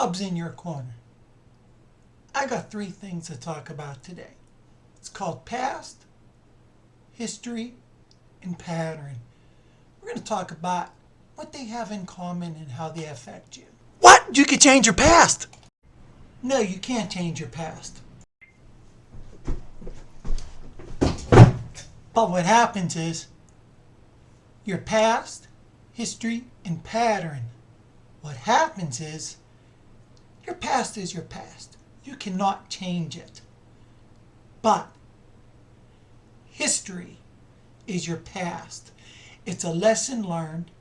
Rob's in your corner. I got three things to talk about today. It's called past, history, and pattern. We're going to talk about what they have in common and how they affect you. What? You could change your past? No, you can't change your past. But what happens is your past, history, and pattern. What happens is your past is your past. You cannot change it. But history is your past. It's a lesson learned,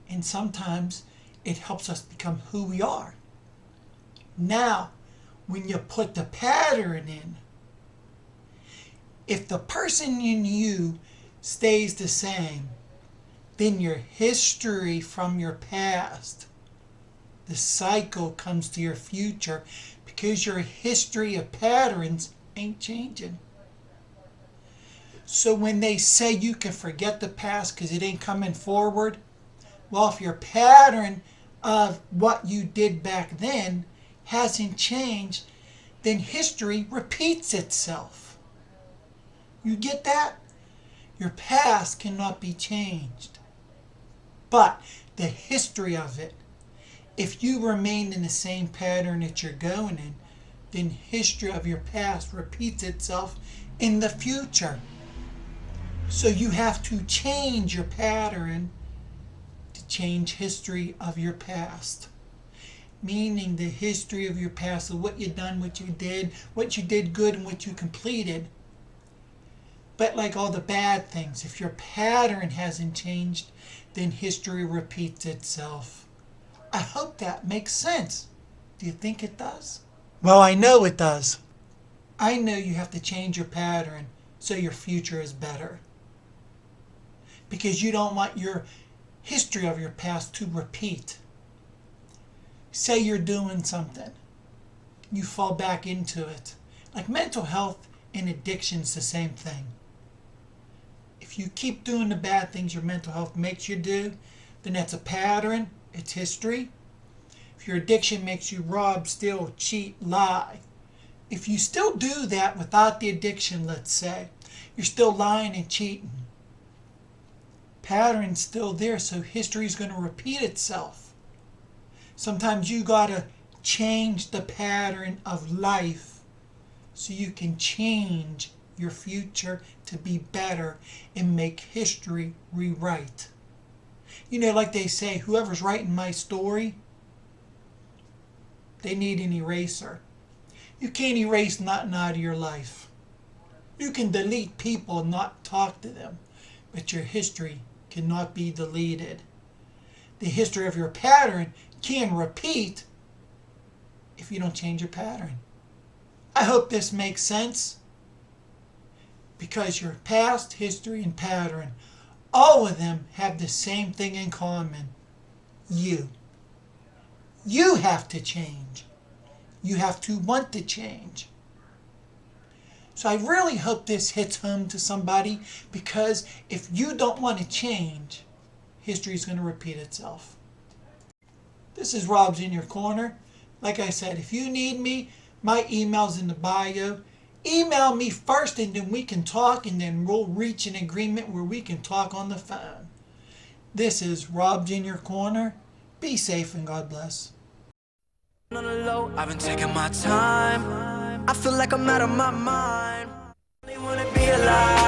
and sometimes it helps us become who we are. Now, when you put the pattern in, if the person in you stays the same, then your history from your past, the cycle comes to your future because your history of patterns ain't changing. So when they say you can forget the past because it ain't coming forward, well, if your pattern of what you did back then hasn't changed, then history repeats itself. You get that? Your past cannot be changed. But the history of it, if you remain in the same pattern that you're going in, then history of your past repeats itself in the future. So you have to change your pattern to change history of your past. Meaning the history of your past of what you done, what you did good, and what you completed. But like all the bad things, if your pattern hasn't changed, then history repeats itself. I hope that makes sense. Do you think it does? Well, I know it does. I know you have to change your pattern so your future is better. Because you don't want your history of your past to repeat. Say you're doing something. You fall back into it. Like mental health and addiction's the same thing. If you keep doing the bad things your mental health makes you do, then that's a pattern. It's history. If your addiction makes you rob, steal, cheat, lie, if you still do that without the addiction, let's say, you're still lying and cheating. Pattern's still there, so history's going to repeat itself. Sometimes you got to change the pattern of life so you can change your future to be better and make history rewrite. You know, like they say, whoever's writing my story, they need an eraser. You can't erase nothing out of your life. You can delete people and not talk to them, but your history cannot be deleted. The history of your pattern can repeat if you don't change your pattern. I hope this makes sense, because your past, history, and pattern, all of them have the same thing in common. You. You have to change. You have to want to change. So I really hope this hits home to somebody, because if you don't want to change, history is going to repeat itself. This is Rob's in your corner. Like I said, if you need me, my email's in the bio. Email me first and then we can talk, and then we'll reach an agreement where we can talk on the phone. This is Rob's in your corner. Be safe and God bless. On the low, I've been taking my time. I feel like I'm out of my mind. They wanna be alive.